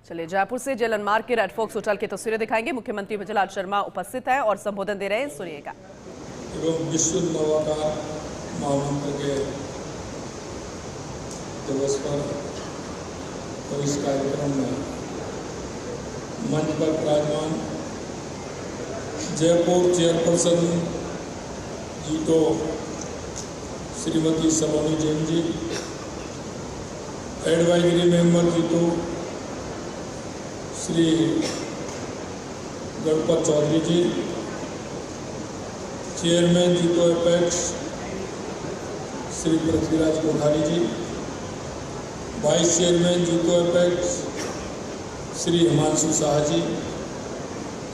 चलिए जयपुर से जेलन मार्ग के रेड फॉक्स होटल की तस्वीरें दिखाएंगे। मुख्यमंत्री भजनलाल शर्मा उपस्थित है और संबोधन दे रहे हैं, सुनिएगा। एवं विश्व नवाकार महामंत्र के दिवस पर तो इस कार्यक्रम में मंच पर विराजमान जयपुर चेयरपर्सन जी तो श्रीमती सलोनी जैन जी, एडवाइजरी मेंबर जी तो श्री गणपत चौधरी जी, चेयरमैन जी तो अपेक्स श्री पृथ्वीराज कोठारी जी, वाइस चेयरमैन जी तो apex Shri Himanshu Shah ji,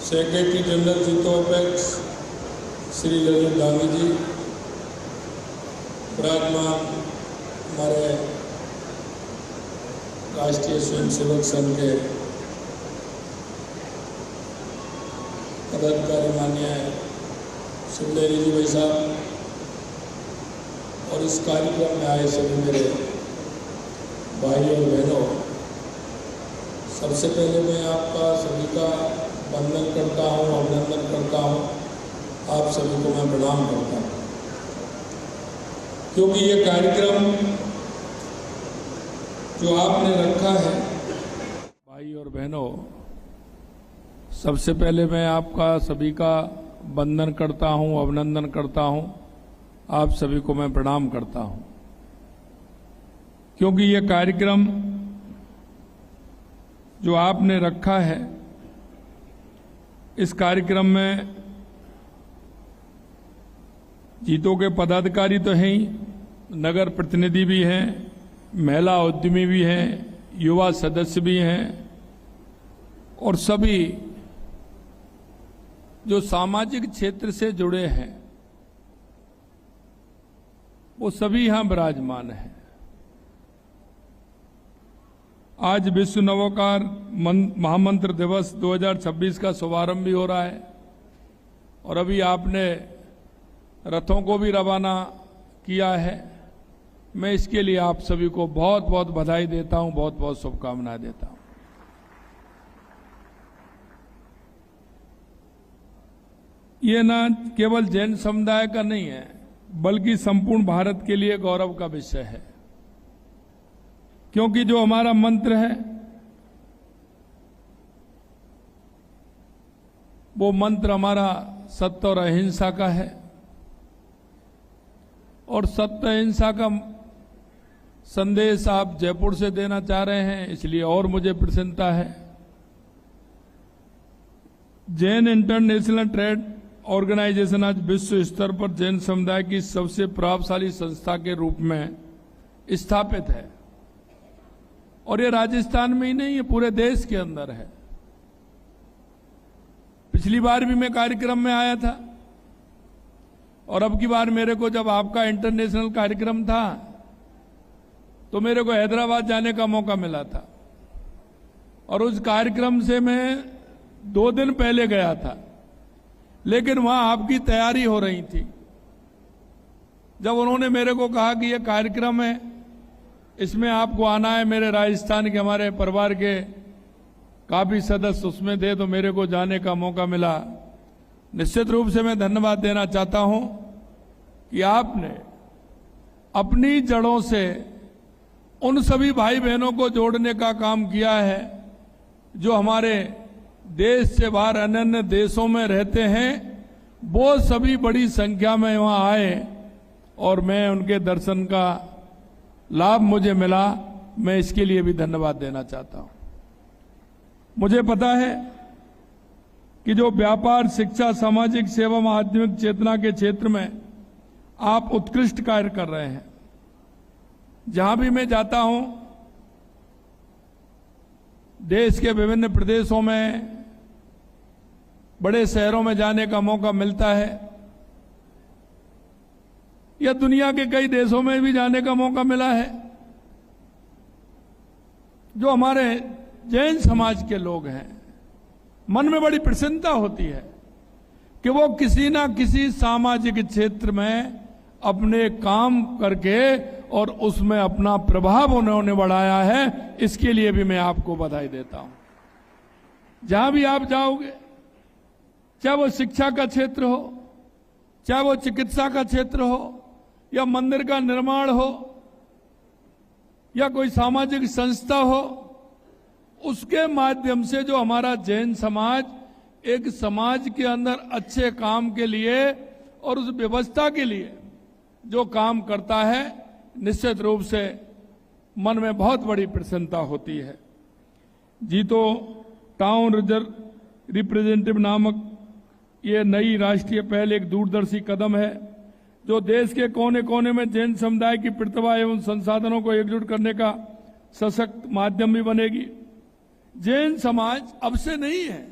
secretary general जी तो अपेक्स श्री ललित डांगी जी, विराजमान हमारे राष्ट्रीय स्वयंसेवक संघ के पदाधिकारी माननीय सुंदरी जी भाई साहब और इस कार्यक्रम में आए सभी मेरे भाइयों और बहनों, सबसे पहले मैं आपका सभी का वंदन करता हूँ, अभिनंदन करता हूँ। आप सभी को मैं प्रणाम करता हूँ, क्योंकि ये कार्यक्रम जो आपने रखा है, भाई और बहनों, सबसे पहले मैं आपका सभी का वंदन करता हूं, अभिनंदन करता हूं। आप सभी को मैं प्रणाम करता हूं, क्योंकि ये कार्यक्रम जो आपने रखा है, इस कार्यक्रम में जीतो के पदाधिकारी तो हैं ही, नगर प्रतिनिधि भी हैं, महिला उद्यमी भी हैं, युवा सदस्य भी हैं और सभी जो सामाजिक क्षेत्र से जुड़े हैं वो सभी यहां विराजमान हैं। आज विश्व नवोकार महामंत्र दिवस 2026 का शुभारंभ भी हो रहा है और अभी आपने रथों को भी रवाना किया है। मैं इसके लिए आप सभी को बहुत बहुत बधाई देता हूं, बहुत बहुत शुभकामनाएं देता हूं। ये ना केवल जैन समुदाय का नहीं है, बल्कि संपूर्ण भारत के लिए गौरव का विषय है, क्योंकि जो हमारा मंत्र है वो मंत्र हमारा सत्य और अहिंसा का है और सत्य अहिंसा का संदेश आप जयपुर से देना चाह रहे हैं, इसलिए और मुझे प्रसन्नता है। जैन इंटरनेशनल ट्रेड ऑर्गेनाइजेशन आज विश्व स्तर पर जैन समुदाय की सबसे प्रभावशाली संस्था के रूप में स्थापित है और ये राजस्थान में ही नहीं, ये पूरे देश के अंदर है। पिछली बार भी मैं कार्यक्रम में आया था और अब की बार मेरे को जब आपका इंटरनेशनल कार्यक्रम था तो मेरे को हैदराबाद जाने का मौका मिला था और उस कार्यक्रम से मैं 2 दिन पहले गया था, लेकिन वहां आपकी तैयारी हो रही थी। जब उन्होंने मेरे को कहा कि यह कार्यक्रम है, इसमें आपको आना है, मेरे राजस्थान के हमारे परिवार के काफी सदस्य उसमें थे, तो मेरे को जाने का मौका मिला। निश्चित रूप से मैं धन्यवाद देना चाहता हूं कि आपने अपनी जड़ों से उन सभी भाई बहनों को जोड़ने का काम किया है जो हमारे देश से बाहर अन्य देशों में रहते हैं। वो सभी बड़ी संख्या में वहां आए और मैं उनके दर्शन का लाभ मुझे मिला। मैं इसके लिए भी धन्यवाद देना चाहता हूं। मुझे पता है कि जो व्यापार, शिक्षा, सामाजिक सेवा, आध्यात्मिक चेतना के क्षेत्र में आप उत्कृष्ट कार्य कर रहे हैं। जहां भी मैं जाता हूं, देश के विभिन्न प्रदेशों में, बड़े शहरों में जाने का मौका मिलता है या दुनिया के कई देशों में भी जाने का मौका मिला है, जो हमारे जैन समाज के लोग हैं, मन में बड़ी प्रसन्नता होती है कि वो किसी ना किसी सामाजिक क्षेत्र में अपने काम करके और उसमें अपना प्रभाव उन्होंने बढ़ाया है, इसके लिए भी मैं आपको बधाई देता हूं। जहां भी आप जाओगे, चाहे वो शिक्षा का क्षेत्र हो, चाहे वो चिकित्सा का क्षेत्र हो, या मंदिर का निर्माण हो, या कोई सामाजिक संस्था हो, उसके माध्यम से जो हमारा जैन समाज एक समाज के अंदर अच्छे काम के लिए और उस व्यवस्था के लिए जो काम करता है, निश्चित रूप से मन में बहुत बड़ी प्रसन्नता होती है। जी तो टाउन रिप्रेजेंटेटिव नामक ये नई राष्ट्रीय पहल एक दूरदर्शी कदम है जो देश के कोने कोने में जैन समुदाय की प्रतिभा एवं संसाधनों को एकजुट करने का सशक्त माध्यम भी बनेगी। जैन समाज अब से नहीं है,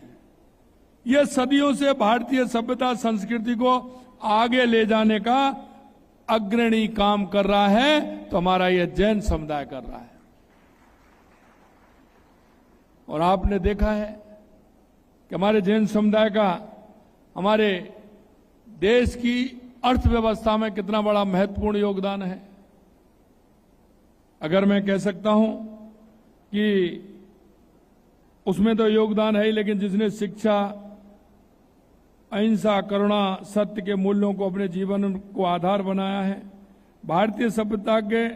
यह सदियों से भारतीय सभ्यता संस्कृति को आगे ले जाने का अग्रणी काम कर रहा है, तो हमारा यह जैन समुदाय कर रहा है। और आपने देखा है कि हमारे जैन समुदाय का हमारे देश की अर्थव्यवस्था में कितना बड़ा महत्वपूर्ण योगदान है। अगर मैं कह सकता हूं कि उसमें तो योगदान है ही, लेकिन जिसने शिक्षा, अहिंसा, करुणा, सत्य के मूल्यों को अपने जीवन को आधार बनाया है, भारतीय सभ्यता के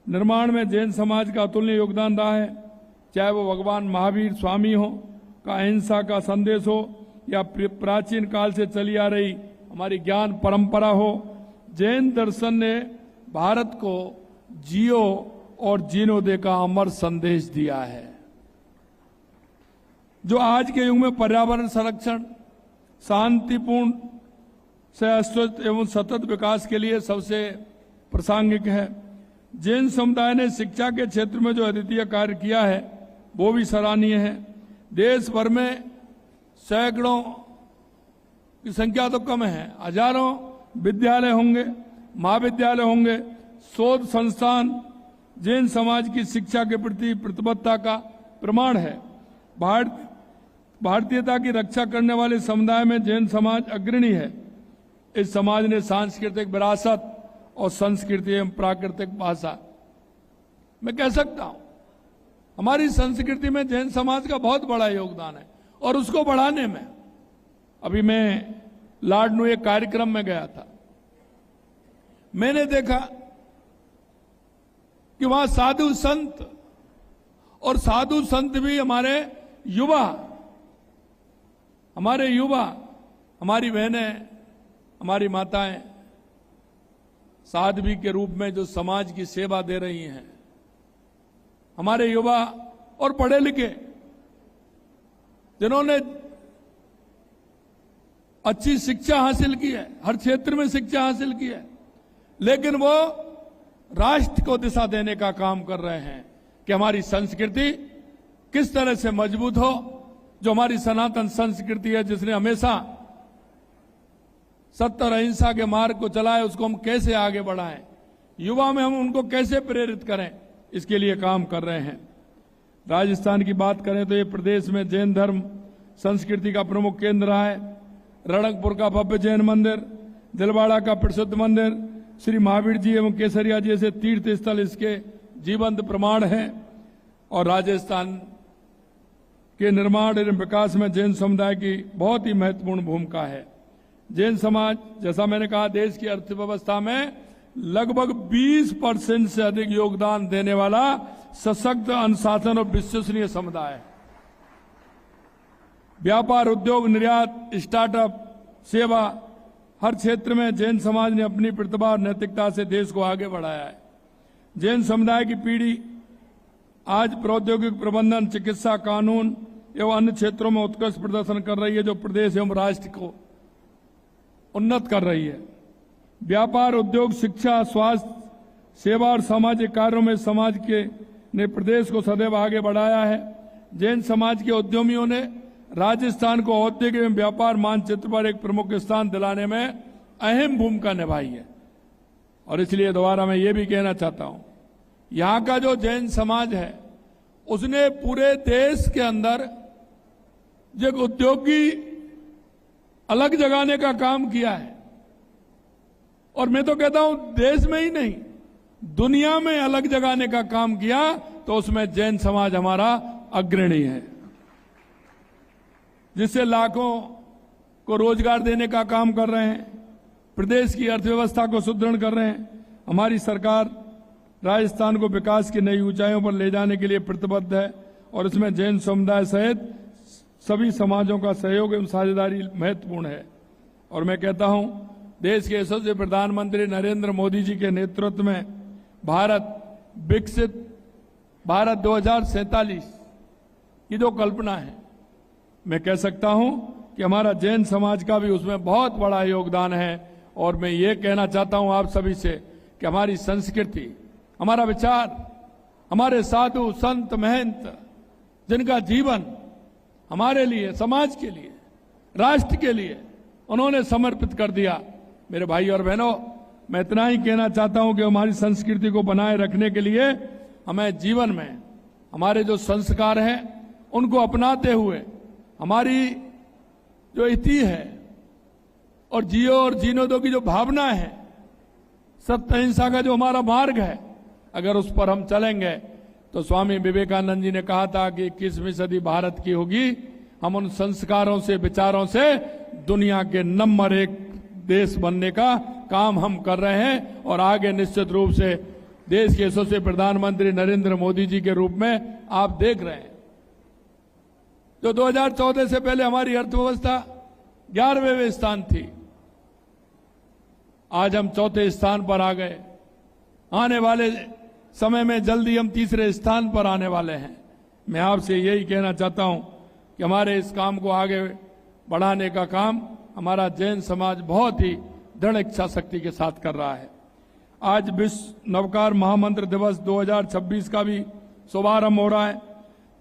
निर्माण में जैन समाज का अतुलनीय योगदान रहा है। चाहे वो भगवान महावीर स्वामी हो का अहिंसा का संदेश हो, या प्राचीन काल से चली आ रही हमारी ज्ञान परंपरा हो, जैन दर्शन ने भारत को जियो और जीनो दे का अमर संदेश दिया है, जो आज के युग में पर्यावरण संरक्षण, शांतिपूर्ण शाश्वत एवं सतत विकास के लिए सबसे प्रासंगिक है। जैन समुदाय ने शिक्षा के क्षेत्र में जो अद्वितीय कार्य किया है वो भी सराहनीय है। देश भर में सैकड़ों की संख्या तो कम है, हजारों विद्यालय होंगे, महाविद्यालय होंगे, शोध संस्थान जैन समाज की शिक्षा के प्रति प्रतिबद्धता का प्रमाण है। भारतीयता की रक्षा करने वाले समुदाय में जैन समाज अग्रणी है। इस समाज ने सांस्कृतिक विरासत और संस्कृति एवं प्राकृतिक भाषा, मैं कह सकता हूं हमारी संस्कृति में जैन समाज का बहुत बड़ा योगदान है। और उसको बढ़ाने में, अभी मैं लाडनू एक कार्यक्रम में गया था, मैंने देखा कि वहां साधु संत, और साधु संत भी हमारे युवा, हमारी बहनें, हमारी माताएं साध्वी के रूप में जो समाज की सेवा दे रही हैं, हमारे युवा और पढ़े लिखे जिन्होंने अच्छी शिक्षा हासिल की है, हर क्षेत्र में शिक्षा हासिल की है, लेकिन वो राष्ट्र को दिशा देने का काम कर रहे हैं कि हमारी संस्कृति किस तरह से मजबूत हो। जो हमारी सनातन संस्कृति है, जिसने हमेशा सत्य और अहिंसा के मार्ग को चलाए, उसको हम कैसे आगे बढ़ाएं, युवा में हम उनको कैसे प्रेरित करें, इसके लिए काम कर रहे हैं। राजस्थान की बात करें तो ये प्रदेश में जैन धर्म संस्कृति का प्रमुख केंद्र रहा है। रणकपुर का भव्य जैन मंदिर, दिलवाड़ा का प्रसिद्ध मंदिर, श्री महावीर जी एवं केसरिया जैसे तीर्थ स्थल इसके जीवंत प्रमाण हैं। और राजस्थान के निर्माण एवं विकास में जैन समुदाय की बहुत ही महत्वपूर्ण भूमिका है। जैन समाज, जैसा मैंने कहा, देश की अर्थव्यवस्था में लगभग 20% से अधिक योगदान देने वाला सशक्त, अनुशासन और विश्वसनीय समुदाय है। व्यापार, उद्योग, निर्यात, स्टार्टअप, सेवा, हर क्षेत्र में जैन समाज ने अपनी प्रतिभा और नैतिकता से देश को आगे बढ़ाया है। जैन समुदाय की पीढ़ी आज प्रौद्योगिक प्रबंधन, चिकित्सा, कानून एवं अन्य क्षेत्रों में उत्कृष्ट प्रदर्शन कर रही है, जो प्रदेश एवं राष्ट्र को उन्नत कर रही है। व्यापार, उद्योग, शिक्षा, स्वास्थ्य, सेवा और सामाजिक कार्यों में समाज के ने प्रदेश को सदैव आगे बढ़ाया है। जैन समाज के उद्यमियों ने राजस्थान को औद्योगिक एवं व्यापार मानचित्र पर एक प्रमुख स्थान दिलाने में अहम भूमिका निभाई है। और इसलिए दोबारा मैं ये भी कहना चाहता हूं, यहां का जो जैन समाज है उसने पूरे देश के अंदर जो उद्योग की अलग जगाने का काम किया है। और मैं तो कहता हूं देश में ही नहीं, दुनिया में अलग जगाने का काम किया तो उसमें जैन समाज हमारा अग्रणी है, जिससे लाखों को रोजगार देने का काम कर रहे हैं, प्रदेश की अर्थव्यवस्था को सुदृढ़ कर रहे हैं। हमारी सरकार राजस्थान को विकास की नई ऊंचाइयों पर ले जाने के लिए प्रतिबद्ध है और इसमें जैन समुदाय सहित सभी समाजों का सहयोग एवं साझेदारी महत्वपूर्ण है। और मैं कहता हूं, देश के यशस्वी प्रधानमंत्री नरेंद्र मोदी जी के नेतृत्व में भारत विकसित भारत 2047 की जो कल्पना है, मैं कह सकता हूं कि हमारा जैन समाज का भी उसमें बहुत बड़ा योगदान है। और मैं ये कहना चाहता हूं आप सभी से कि हमारी संस्कृति, हमारा विचार, हमारे साधु संत महंत जिनका जीवन हमारे लिए, समाज के लिए, राष्ट्र के लिए उन्होंने समर्पित कर दिया। मेरे भाई और बहनों, मैं इतना ही कहना चाहता हूं कि हमारी संस्कृति को बनाए रखने के लिए हमें जीवन में हमारे जो संस्कार हैं उनको अपनाते हुए हमारी जो इति है और जियो और जीने दो की जो भावना है, सत्य अहिंसा का जो हमारा मार्ग है, अगर उस पर हम चलेंगे तो स्वामी विवेकानंद जी ने कहा था कि 21वीं सदी भारत की होगी। हम उन संस्कारों से, विचारों से दुनिया के नंबर 1 देश बनने का काम हम कर रहे हैं और आगे निश्चित रूप से देश के यशस्वी प्रधानमंत्री नरेंद्र मोदी जी के रूप में आप देख रहे हैं। जो 2014 से पहले हमारी अर्थव्यवस्था 11वें स्थान थी, आज हम 4थे स्थान पर आ गए। आने वाले समय में जल्दी हम 3रे स्थान पर आने वाले हैं। मैं आपसे यही कहना चाहता हूं कि हमारे इस काम को आगे बढ़ाने का काम हमारा जैन समाज बहुत ही दृढ़ इच्छा शक्ति के साथ कर रहा है। आज विश्व नवकार महामंत्र दिवस 2026 का भी शुभारंभ हो रहा है।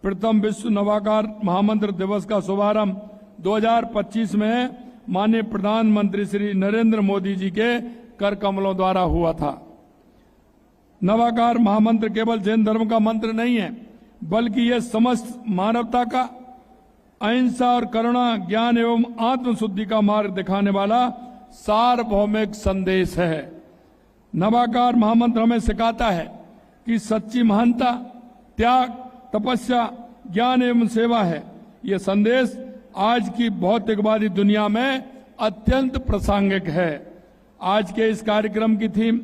प्रथम विश्व नवाकार महामंत्र दिवस का शुभारंभ 2025 में माननीय प्रधानमंत्री श्री नरेंद्र मोदी जी के कर कमलों द्वारा हुआ था। नवाकार महामंत्र केवल जैन धर्म का मंत्र नहीं है, बल्कि यह समस्त मानवता का अहिंसा और करुणा, ज्ञान एवं आत्मशुद्धि का मार्ग दिखाने वाला सार्वभौमिक संदेश है। नवाकार महामंत्र हमें सिखाता है कि सच्ची महानता त्याग, तपस्या, ज्ञान एवं सेवा है। यह संदेश आज की भौतिकवादी दुनिया में अत्यंत प्रासंगिक है। आज के इस कार्यक्रम की थीम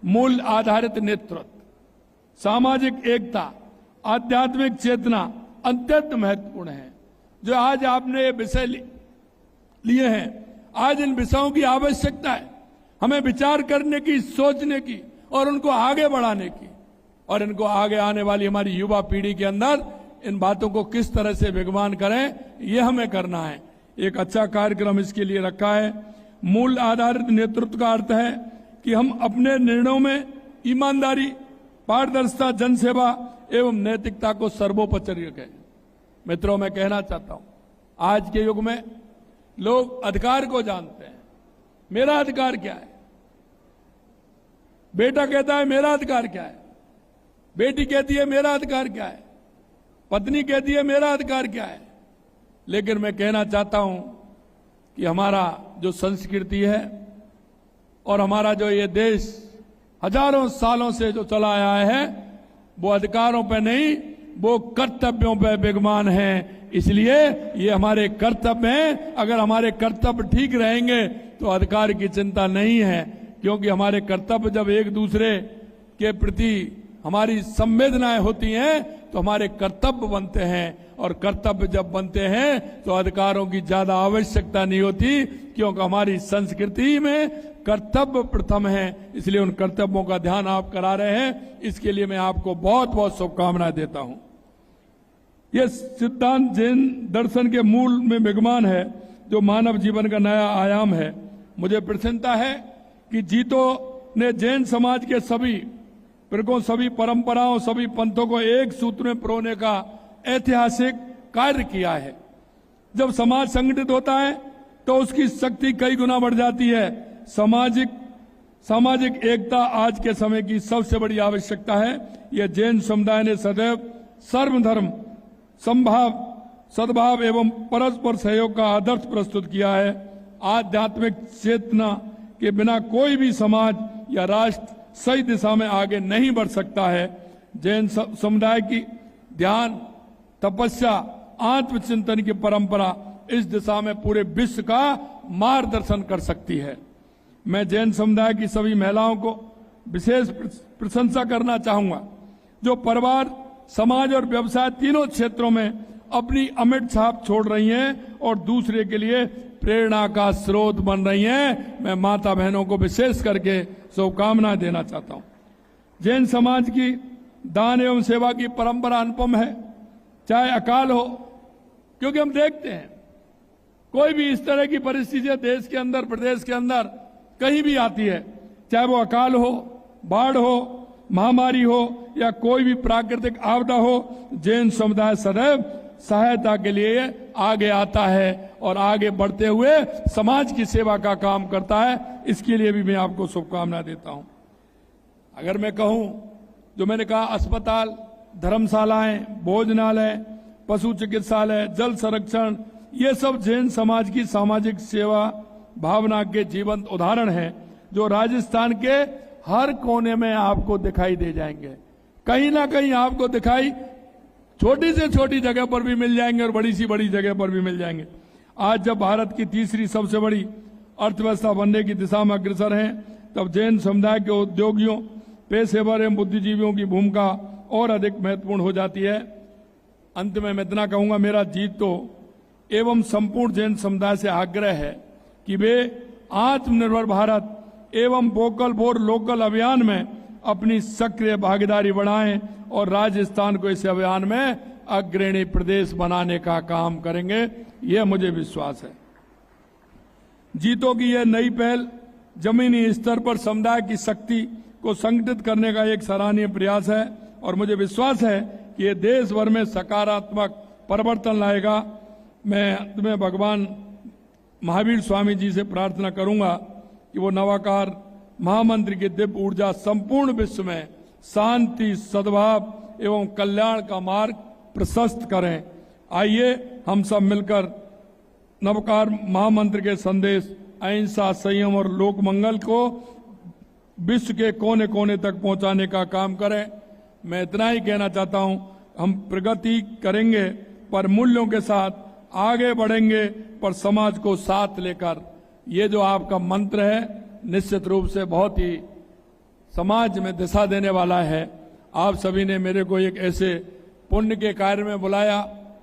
मूल आधारित नेतृत्व, सामाजिक एकता, आध्यात्मिक चेतना अत्यंत महत्वपूर्ण है। जो आज आपने ये विषय लिए हैं, आज इन विषयों की आवश्यकता है। हमें विचार करने की, सोचने की और उनको आगे बढ़ाने की, और इनको आगे आने वाली हमारी युवा पीढ़ी के अंदर इन बातों को किस तरह से विद्यमान करें, ये हमें करना है। एक अच्छा कार्यक्रम इसके लिए रखा है। मूल आधारित नेतृत्व का अर्थ है कि हम अपने निर्णयों में ईमानदारी, पारदर्शिता, जनसेवा एवं नैतिकता को सर्वोपरि रखें। मित्रों, मैं कहना चाहता हूं, आज के युग में लोग अधिकार को जानते हैं। मेरा अधिकार क्या है? बेटा कहता है मेरा अधिकार क्या है, बेटी कहती है मेरा अधिकार क्या है, पत्नी कहती है मेरा अधिकार क्या है। लेकिन मैं कहना चाहता हूं कि हमारा जो संस्कृति है और हमारा जो ये देश हजारों सालों से जो चला आया है, वो अधिकारों पे नहीं, वो कर्तव्यों पे विद्यमान है। इसलिए ये हमारे कर्तव्य हैं। अगर हमारे कर्तव्य ठीक रहेंगे तो अधिकार की चिंता नहीं है, क्योंकि हमारे कर्तव्य जब एक दूसरे के प्रति हमारी संवेदनाएं होती हैं तो हमारे कर्तव्य बनते हैं, और कर्तव्य जब बनते हैं तो अधिकारों की ज्यादा आवश्यकता नहीं होती, क्योंकि हमारी संस्कृति में कर्तव्य प्रथम है। इसलिए उन कर्तव्यों का ध्यान आप करा रहे हैं, इसके लिए मैं आपको बहुत बहुत शुभकामनाएं देता हूं। यह सिद्धांत जैन दर्शन के मूल में विद्यमान है, जो मानव जीवन का नया आयाम है। मुझे प्रसन्नता है कि जीतो ने जैन समाज के सभी फिरकों, सभी परंपराओं, सभी पंथों को एक सूत्र में पिरोने का ऐतिहासिक कार्य किया है। जब समाज संगठित होता है तो उसकी शक्ति कई गुना बढ़ जाती है। सामाजिक एकता आज के समय की सबसे बड़ी आवश्यकता है। यह जैन समुदाय ने सदैव सर्वधर्म समभाव, सद्भाव एवं परस्पर सहयोग का आदर्श प्रस्तुत किया है। आध्यात्मिक चेतना के बिना कोई भी समाज या राष्ट्र सही दिशा में आगे नहीं बढ़ सकता है। जैन समुदाय की ध्यान, तपस्या, आत्मचिंतन की परंपरा इस दिशा में पूरे विश्व का मार्गदर्शन कर सकती है। मैं जैन समुदाय की सभी महिलाओं को विशेष प्रशंसा करना चाहूंगा, जो परिवार, समाज और व्यवसाय तीनों क्षेत्रों में अपनी अमिट छाप छोड़ रही हैं और दूसरे के लिए प्रेरणा का स्रोत बन रही हैं। मैं माता बहनों को विशेष करके शुभकामनाएं देना चाहता हूं। जैन समाज की दान एवं सेवा की परंपरा अनुपम है, चाहे अकाल हो, क्योंकि हम देखते हैं कोई भी इस तरह की परिस्थितियां देश के अंदर, प्रदेश के अंदर कहीं भी आती है, चाहे वो अकाल हो, बाढ़ हो, महामारी हो या कोई भी प्राकृतिक आपदा हो, जैन समुदाय सदैव सहायता के लिए आगे आता है और आगे बढ़ते हुए समाज की सेवा का काम करता है। इसके लिए भी मैं आपको शुभकामनाएं देता हूं। अगर मैं कहूं, जो मैंने कहा, अस्पताल, धर्मशालाएं, भोजनालय, पशु चिकित्सालय, जल संरक्षण, ये सब जैन समाज की सामाजिक सेवा भावना के जीवंत उदाहरण हैं, जो राजस्थान के हर कोने में आपको दिखाई दे जाएंगे। कहीं ना कहीं आपको दिखाई छोटी से छोटी जगह पर भी मिल जाएंगे और बड़ी सी बड़ी जगह पर भी मिल जाएंगे। आज जब भारत की तीसरी सबसे बड़ी अर्थव्यवस्था बनने की दिशा में अग्रसर हैं, तब जैन समुदाय के उद्योगियों, पेशेवर एवं बुद्धिजीवियों की भूमिका और अधिक महत्वपूर्ण हो जाती है। अंत में मैं इतना कहूंगा, मेरा जीतो एवं संपूर्ण जैन समुदाय से आग्रह है कि वे आत्मनिर्भर भारत एवं वोकल फॉर लोकल अभियान में अपनी सक्रिय भागीदारी बढ़ाएं और राजस्थान को इस अभियान में अग्रणी प्रदेश बनाने का काम करेंगे, यह मुझे विश्वास है। जीतो की यह नई पहल जमीनी स्तर पर समुदाय की शक्ति को संगठित करने का एक सराहनीय प्रयास है और मुझे विश्वास है कि यह देश भर में सकारात्मक परिवर्तन लाएगा। मैं अंत में भगवान महावीर स्वामी जी से प्रार्थना करूंगा कि वो नवाकार महामंत्र की दिव्य ऊर्जा संपूर्ण विश्व में शांति, सद्भाव एवं कल्याण का मार्ग प्रशस्त करें। आइए हम सब मिलकर नवकार महामंत्र के संदेश, अहिंसा, संयम और लोक मंगल को विश्व के कोने कोने तक पहुंचाने का काम करें। मैं इतना ही कहना चाहता हूं, हम प्रगति करेंगे पर मूल्यों के साथ आगे बढ़ेंगे, पर समाज को साथ लेकर। ये जो आपका मंत्र है निश्चित रूप से बहुत ही समाज में दिशा देने वाला है। आप सभी ने मेरे को एक ऐसे पुण्य के कार्य में बुलाया,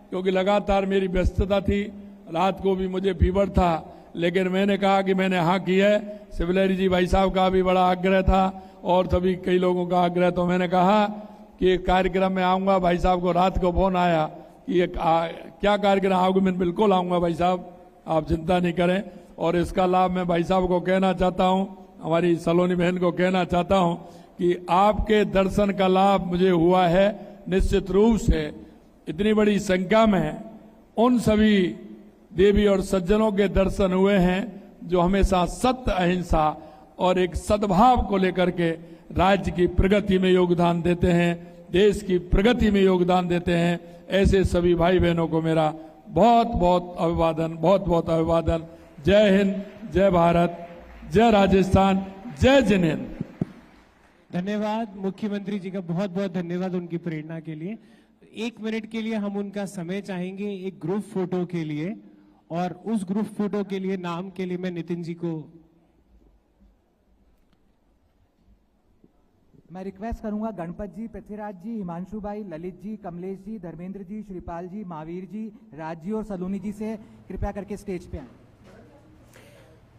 क्योंकि लगातार मेरी व्यस्तता थी, रात को भी मुझे फीवर था, लेकिन मैंने कहा कि मैंने हाँ की है। शिवलहरी जी भाई साहब का भी बड़ा आग्रह था और सभी कई लोगों का आग्रह, तो मैंने कहा कि एक कार्यक्रम में आऊंगा। भाई साहब को रात को फोन आया कि क्या कार्यक्रम आओगे? मैं बिल्कुल आऊंगा भाई साहब, आप चिंता नहीं करें। और इसका लाभ मैं भाई साहब को कहना चाहता हूं, हमारी सलोनी बहन को कहना चाहता हूं कि आपके दर्शन का लाभ मुझे हुआ है। निश्चित रूप से इतनी बड़ी संख्या में उन सभी देवी और सज्जनों के दर्शन हुए हैं जो हमेशा सत्य, अहिंसा और एक सद्भाव को लेकर के राज्य की प्रगति में योगदान देते हैं, देश की प्रगति में योगदान देते हैं। ऐसे सभी भाई बहनों को मेरा बहुत बहुत अभिवादन, बहुत बहुत अभिवादन। जय हिंद, जय भारत, जय राजस्थान, जय जिनेन्द्र। धन्यवाद मुख्यमंत्री जी का, बहुत बहुत धन्यवाद उनकी प्रेरणा के लिए। 1 मिनट के लिए हम उनका समय चाहेंगे एक ग्रुप फोटो के लिए, और उस ग्रुप फोटो के लिए नाम के लिए मैं नितिन जी को मैं रिक्वेस्ट करूंगा, गणपत जी, पृथ्वीराज जी, हिमांशु भाई, ललित जी, कमलेश जी, धर्मेंद्र जी, श्रीपाल जी, महावीर जी, राज जी और सलोनी जी से कृपया करके स्टेज पे आए।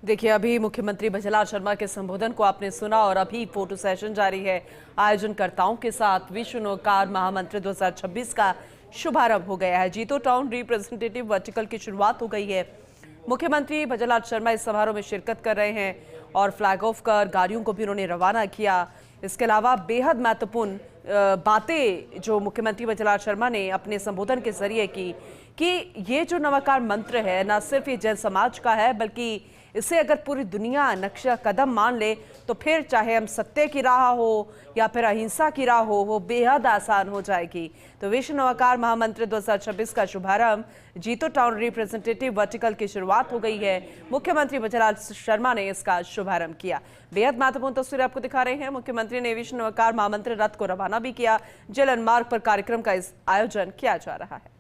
देखिए, अभी मुख्यमंत्री भजलाल शर्मा के संबोधन को आपने सुना और अभी फोटो सेशन जारी है। आयोजनकर्ताओं के साथ विश्व नवकार महामंत्र 2026 का शुभारंभ हो गया है। जीतो टाउन रिप्रेजेंटेटिव वर्टिकल की शुरुआत हो गई है। मुख्यमंत्री भजलाल शर्मा इस समारोह में शिरकत कर रहे हैं और फ्लैग ऑफ कर गाड़ियों को भी उन्होंने रवाना किया। इसके अलावा बेहद महत्वपूर्ण बातें जो मुख्यमंत्री बजलाल शर्मा ने अपने संबोधन के जरिए की कि ये जो नवाकार मंत्र है न सिर्फ ये जैन समाज का है, बल्कि इसे अगर पूरी दुनिया नक्शा कदम मान ले तो फिर चाहे हम सत्य की राह हो या फिर अहिंसा की राह हो, वो बेहद आसान हो जाएगी। तो विश्व नवाकार महामंत्र 2026 का शुभारंभ जीतो टाउन रिप्रेजेंटेटिव वर्टिकल की शुरुआत हो गई है। मुख्यमंत्री बजलाल शर्मा ने इसका शुभारंभ किया। बेहद महत्वपूर्ण तस्वीर आपको दिखा रहे हैं। मुख्यमंत्री ने विश्व नवाकार महामंत्र रथ को रवाना भी किया। जेलन मार्ग पर कार्यक्रम का आयोजन किया जा रहा है।